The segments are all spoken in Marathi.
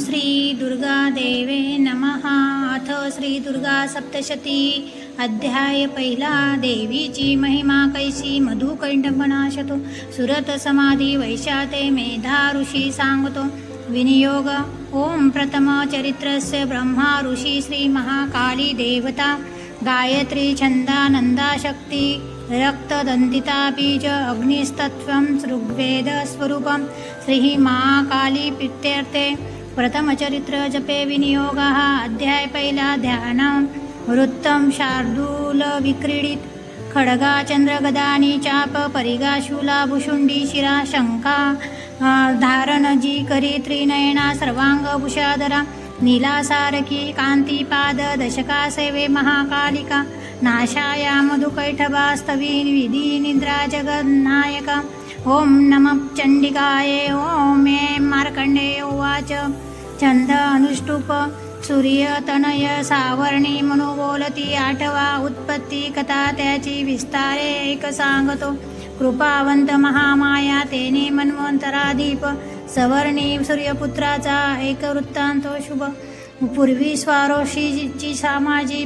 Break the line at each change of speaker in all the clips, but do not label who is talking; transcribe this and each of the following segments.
श्री दुर्गा देवे नमः. अथ श्री दुर्गा सप्तशती अध्याय पहिला. देवीची महिमा कैसी मधुकैटंबनाशतो सुरत समाधी वैशाते मेधा ऋषी सांगतो. विनियोग. ओम प्रथम चरित्रस्य ब्रह्मा ऋषी श्री महाकाली देवता गायत्री छंदानंदा शक्ती रक्तदंतिता बीज अग्निस्तत्वं ऋग्वेद स्वरूपं श्री महाकाली प्रीत्यर्थे. प्रथम चरित्र जपे विनियोगः. अध्याय पहिला. ध्यान. वृत्तं शार्दूल विक्रीडित खड्गा चंद्रगदानी चाप परिगा शूला भुषुंडी शिरा शंका धारण जी करी त्रिनयना सर्वांग भूषाधरा नीलासारकी कांतीपाद दशका सेवे महाकालिका नाशाया मधुकैटभास्तवी विधी निद्रा जगन्नायका. ओम नमः चंडिकाये. ओम ऐं मार्कंडेय उवाच. छंद अनुष्टुप. सूर्य तनय सावर्णी म्हणू बोलती आठवा उत्पत्ती कथा त्याची विस्तारे एक सांगतो. कृपावंत महामाया तेने मन्वंतराधीप सवर्णी सूर्यपुत्राचा एक वृत्तांतो शुभ. पूर्वी स्वारोषीची सामाजी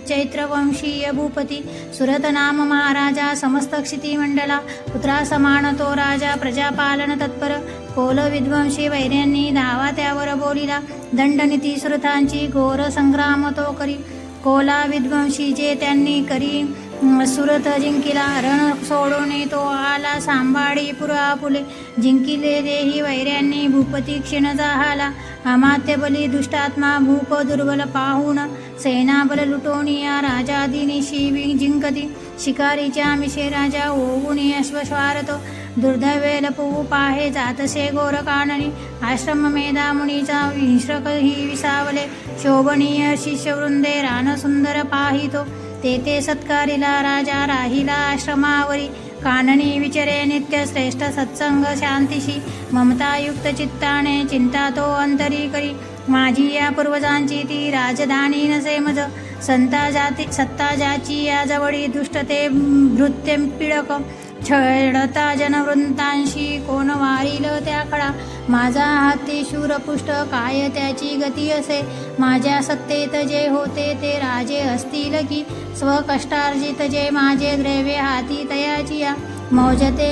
चैत्रवंशीय भूपती सुरत नाम महाराजा समस्त क्षितिमंडला पुत्रा समान तो राजा प्रजापालन तत्पर. कोल विध्वंशी वैर्यांनी धावा त्यावर बोलिला दंडनीती सुरतांची घोर संग्राम तो करी. कोला विध्वंशी जे त्यांनी करी सुरत जिंकिला रण सोडून तो आला सांभाळी पुरा फुले जिंकिले देही वैर्यांनी भूपती क्षीण जाहाला. अमात्य बली दुष्टात्मा भूप दुर्बल पाहून सेनाबल लुटोनिया राजादिनिशी जिंकती. शिकारीच्या मिशे राजा ओवून अश्वस्वारतो दुर्दैवे लपवू पाहे जातसे गोर काननी. आश्रम मेधा मुनीचा हिंस्रक ही विसावले शोभनीय शिष्यवृंदे रान सुंदर पाहितो. तेथे सत्कारिला राजा राहिला आश्रमावरी काननी विचरे नित्य श्रेष्ठ सत्संग शांतीशी ममतायुक्त चित्ताने चिंता तो अंतरी करी. माझी या पूर्वजांची ती राजधानी नसे मज सत्ता ज्याची या जवळी दुष्टते भृत्य पिडक छळता जनवृंतांशी कोण वारील त्या खडा. माझा हाती शूरपुष्ट काय त्याची गती असे माझ्या सत्तेत जे होते ते राजे असतील की स्वकष्टार्जित जे माझे द्रव्य हाती तयाची या मौजते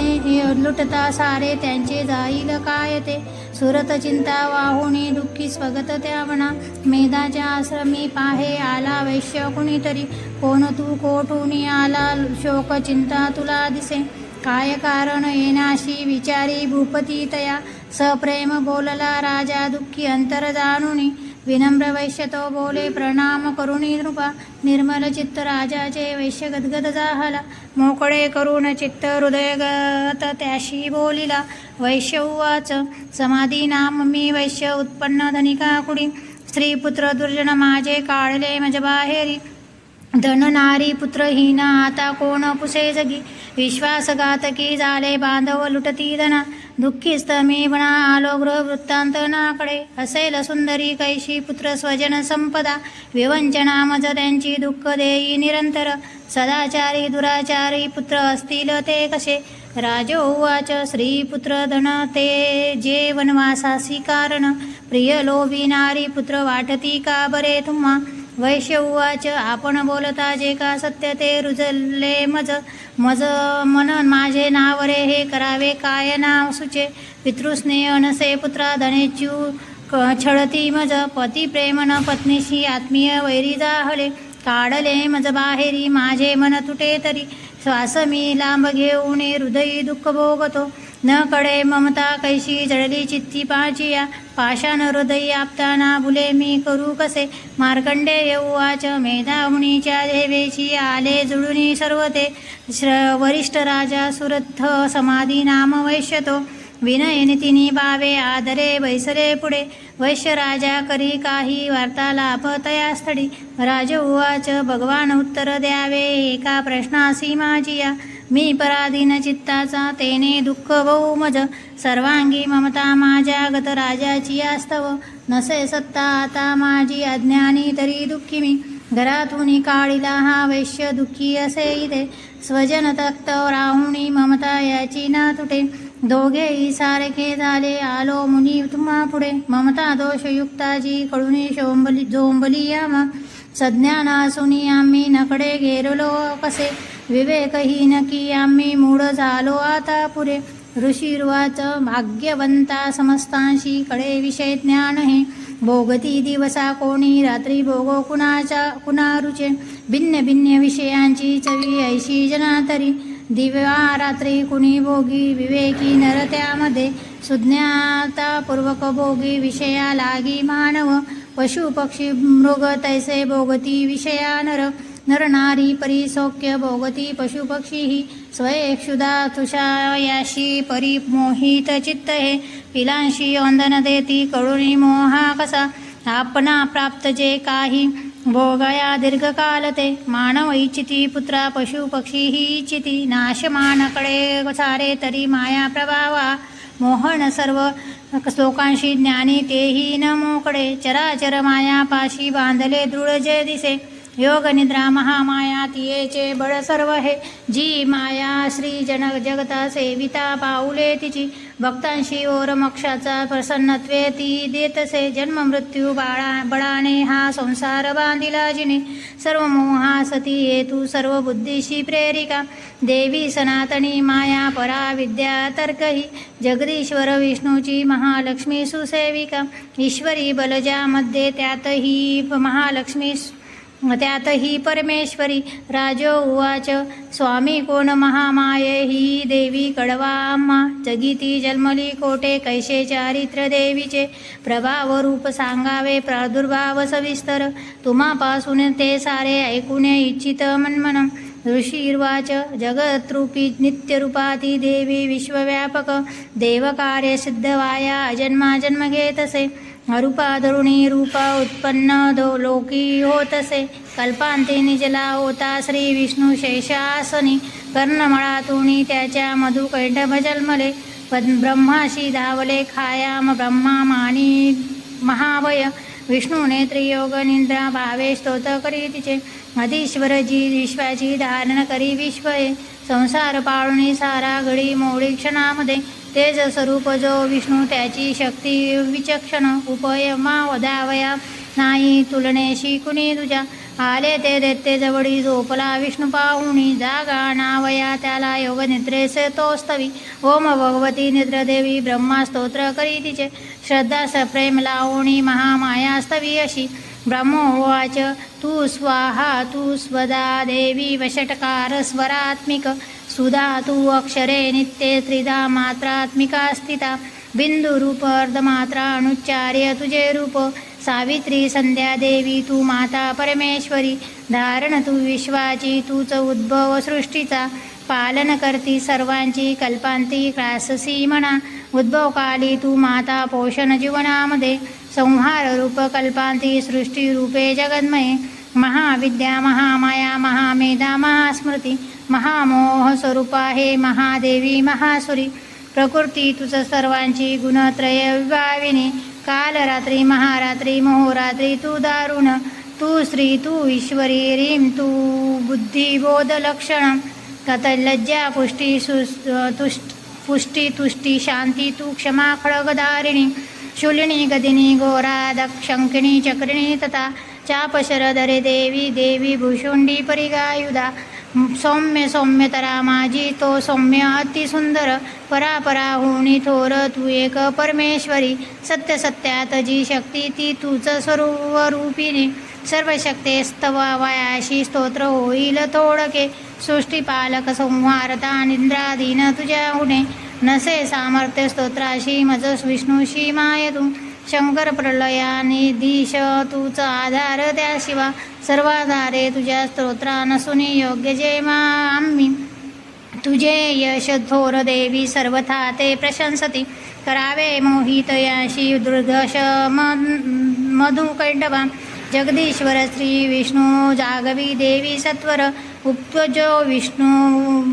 लुटता सारे त्यांचे जाईल काय ते. सुरत चिंता वाहुनी दुःखी स्वगत त्यावना मेधाच्या आश्रमी पाहे आला वैश्य कुणीतरी. कोण तू कोठून आला शोक चिंता तुला दिसे काय कारण येनाशी विचारी भूपती तया. सप्रेम बोलला राजा दुःखी अंतर जाणुनी विनम्र वैश्य तो बोले प्रणाम करुणी नृपा. निर्मल चित्त राजाचे वैश्य गदगद जाहला मोकळे करून चित्त हृदयगत त्याशी बोलिला. वैश्य उवाच. समाधी नाम मी वैश्य उत्पन्न धनिका कुडी स्त्रीपुत्र दुर्जन माझे काढले मज बाहेरी. धन नारी पुत्रहीन आता कोण पुसे जगी विश्वासघातकी झाले बांधव लुटती धना. दुःखीस्त मी बणा आलो गृह वृत्तांत नाकडे असेल सुंदरी कैशी पुत्र स्वजन संपदा. विवंचना मज त्यांची दुःख देई निरंतर सदाचारी दुराचारी पुत्र असतील ते कसे. राजो उवाच. श्रीपुत्र धन ते जे वनवासासी कारण प्रिय लोभी नारी पुत्र वाटती का बरे तुम्हा. वैश्य उवाच. आपण बोलता जे का सत्य ते रुजले मज मन माझे नावरे हे करावे काय नाव सुचे. पितृस्नेह नसे पुत्रा धनेच्यू छळती मज पती प्रेमन पत्नीशी आत्मीय वैरी जाहले काढले मज बाहेरी माझे मन तुटे तरी. श्वास मी लांब घेऊन हृदयी दुःख भोगतो न कडे ममता कैशी जळली चित्ती पाचिया. पाषाण हृदयी आपताना बुले मी करू कसे. मार्कंडेय उवाच. मेधा मुनीच्या देवेची आले जुळुनी सर्व ते वरिष्ठ राजा सुरथ समाधी नाम वैश्यतो. विनयनी तिनी बावे आदरे बैसले पुढे वैश्य राजा करी काही वार्तालाप तया स्थळी. राज उवाच. भगवान उत्तर द्यावे एका प्रश्नासी माझिया. मी पराधीन चित्ताचा तेने दुःख बहु मज सर्वांगी ममता माझ्या गत राजाची आस्तव. नसे सत्ता आता माझी अज्ञानी तरी दुःखी मी. घरातून काढिला हा वैश्य दुःखी असे इथे स्वजन तक्त राहुणी ममता याची ना तुटे. दोघेही सारखे झाले. आलो मुनी तुम्हा पुढे, ममता दोषयुक्ताची कळुनी जोंबली आम्हा. सज्ञान असूनी आम्ही नकडे गेरलो कसे, विवेकहीन की आम्ही मूढ झालो आता पुरे. ऋषीर्वाच भाग्यवंता समस्तांशी कळे विषय ज्ञान हे. भोगती दिवसा कोणी रात्री भोगो कुणा रुचे. भिन्न भिन्न विषयांची चवी ऐशी जना तरी. दिव्या रात्री कुणी भोगी विवेकी नर त्यामध्ये. सुज्ञातापूर्वक भोगी विषया लागी मानव. पशु पक्षी मृग तैसे भोगती विषया नर. नर नारी परिसौख्य भोगती पशु पक्षी ही. स्वयक्षुधा तुषायाशी परिमोहित चित्त हे. पिलांशी वंदन देती कळुनी मोहा कसा. आपणा प्राप्त जे काही भोगया दीर्घकाल ते. मानव इच्छिती पुत्रा पशु पक्षी ही इच्छिती. नाशमानकडे सारे तरी माया प्रभावा. मोहन सर्व श्लोकांशी ज्ञानी तेही न मोकळे. चराचर माया पाशी बांधले दृढ जे दिसे. योग निद्रा महामाया तियेचे बळ सर्व हे. जी माया श्री जगता सेविता पाऊले तिची. भक्तांशी ओर मोक्षाचा प्रसन्नत्वे ती देतसे. जन्म मृत्यू बळाने हा संसार बांधिला जिने. सर्व मोहासती हेतू सर्व बुद्धीशी प्रेरिका. देवी सनातनी माया परा विद्या तर्कही. जगदीश्वर विष्णूची महालक्ष्मी सुसेविका. ईश्वरी बलजामध्ये त्यातही महालक्ष्मी त्यातही परमेश्वरी. राजो उवाच स्वामी कोण महामाये ही देवी कडवा आम्हा. जगिती जन्मली कोटे कैसे चारित्र देवीचे. प्रभाव रूप सांगावे प्रादुर्भाव सविस्तर. तुम्हापासून ते सारे ऐकुने इच्छित मनमन. ऋषीर्वाच जगतरूपी नित्यरूपाती देवी विश्वव्यापक. देवकार्य सिद्धवाया अजन्मा जन्म घेतसे. अरूपा धरुणी रूपा उत्पन्न लोकी होतसे. कल्पांती निजला होता श्री विष्णू शेषासनी. कर्णमळातून त्याच्या मधुकैटभ जन्मले. ब्रह्माशी धावले खायाम ब्रह्मा मानी महाभय. विष्णूने त्रियोग निद्रा भावे स्तोत करी तिचे. अधीश्वरजी विश्वाची धारण करी विश्वये. संसार पाळुनी सारा घडी मोडी क्षणामध्ये. तेज स्वरूप जो विष्णू त्याची शक्ती विचक्षण. उपयमा वदावया नाही तुलनेशी कुणी तुझ्या. आले ते दैत्य जवळी झोपला विष्णू पाहुणी. जागा नावया त्याला योग निद्रेस तोस्तवी. ओम भगवती निद्रदेवी ब्रह्मा स्तोत्र करी तिचे. श्रद्धा सप्रेम लावणी महामाया स्तवी अशी. ब्रह्मोवाच तू स्वाहा तू स्वदा देवी वषटकार स्वरात्मिक. सुधा तू अक्षरे नित्ये त्रिधा मात्रात्मिका स्थिता. बिंदू रूप अर्धमात्रा अनुच्चार्य तुझे रूप. सावित्री संध्या देवी तू माता परमेश्वरी. धारण तू विश्वाची तूच उद्भव सृष्टीचा. पालन करती सर्वांची कल्पांती क्राससी म्हणा. उद्भवकाली तू माता पोषण जीवनामध्ये. संहार रूप कल्पांती सृष्टी रूपे जगन्मये. महाविद्या महामाया महामेधा महास्मृती. महामोह स्वरूपा हे महादेवी महासुरी. प्रकृती तुझ सर्वांची गुणत्रय विभाविनी. काल रात्री महारात्री मोहरात्री तू दारुण. तू श्री तू ईश्वरी रीम तू बुद्धिबोध लक्षण. कतलज्जा पुष्टी तुष्टी शांती तू क्षमा खड्गधारिणी. शूलिनी गदिनी घोरा दक्षंकिणी चक्रिणी तथा. चापशरधरे देवी देवी भूषुंडी परिगायुधा. सौम्य सौम्यतरा माझी तो सौम्य अतिसुंदर. परापरा होणी थोर तू एक परमेश्वरी. सत्य सत्यात जी शक्ती ती तूच स्वरूपिणी. सर्व शक्तेस्तवा वायाशी स्तोत्र होईल थोडके. सृष्टीपालक संहारता निंद्राधीन तुझ्या हुणे. नसे सामर्थ्य स्तोत्राशी मज विष्णूशी माय तू. शंकर प्रलयाने दिश तूच आधार त्याशिवा. सर्वाधारे तुझ्या स्तोत्रा नसुनी योग्य जे आम्ही. तुझे यश थोर देवी सर्वथा ते प्रशंसती. करावे मोहित याशी दुर्दश मधुकैटभा. जगदीश्वर श्री विष्णू जागवी देवी सत्वर. उपजो विष्णू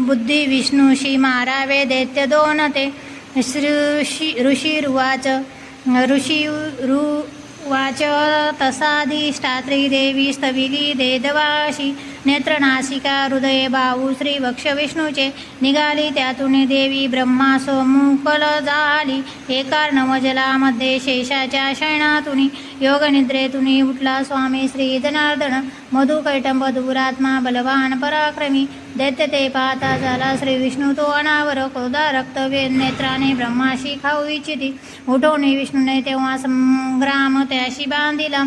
बुद्धी विष्णूशी मारावे दैत्य दोन ते. ऋषीरुवाच वाच तसाधिष्ठात्री देवी स्तविली देदवाशी नेत्रनासिका हृदय बाहू श्री वक्ष विष्णूचे निघाली त्यातून देवी ब्रह्मासो मुकल झाली एका नवजलामध्ये शेषाच्या शयनातून योगनिद्रेतून उठला स्वामी श्री जनार्दन मधुकैटंब दुरात्मा बलवान पराक्रमी दैत्य ते पाहता झाला श्री विष्णू तो अनावर क्रोधा रक्त नेत्राने ब्रह्माशी खाऊ इच्छिती उठवणे विष्णूने तेव्हा संग्राम त्याशी बांधिला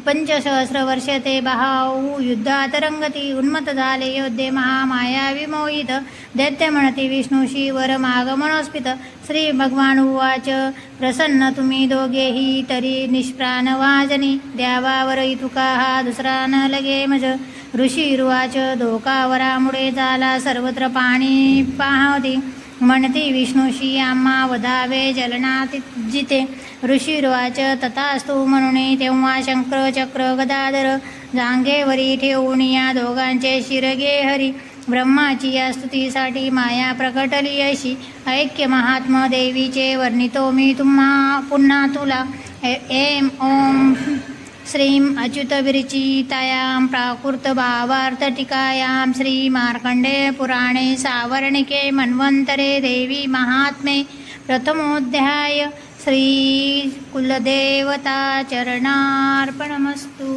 5,000 वर्ष ते बाहू युद्धात रंगती उन्मत्त झाले योद्धे महामाया विमोहित दैत्य म्हणती विष्णूशी वर माग मनोस्पित श्री भगवान उवाच प्रसन्न तुम्ही दोघेही तरी निष्प्राण वाजनी द्यावावर तुका हा दुसरा न लगे मज ऋषी रुवाच धोकावरामुळे झाला सर्वत्र पाणी पाहती म्हणती विष्णूशी आम्हा वधावे जलनात जिते ऋषीर्वाच तथास्तु म्हणून तेव्हा शंकर चक्र गदाधर जांगेवरी ठेवून या दोघांचे शिरगे हरी ब्रह्माची या स्तुतीसाठी माया प्रकटली अशी ऐक्य महात्मा देवीचे वर्णितो मी तुम्हा पुन्हा तुला एम ओम श्रीं अच्युतविरचितायां प्राकृतभावार्थटिकायां श्रीमार्कण्डेय पुराणे सावर्णिके मन्वन्तरे देवी महात्म्ये प्रथमोऽध्याय श्रीकुलदेवता चरणार्पणमस्तु।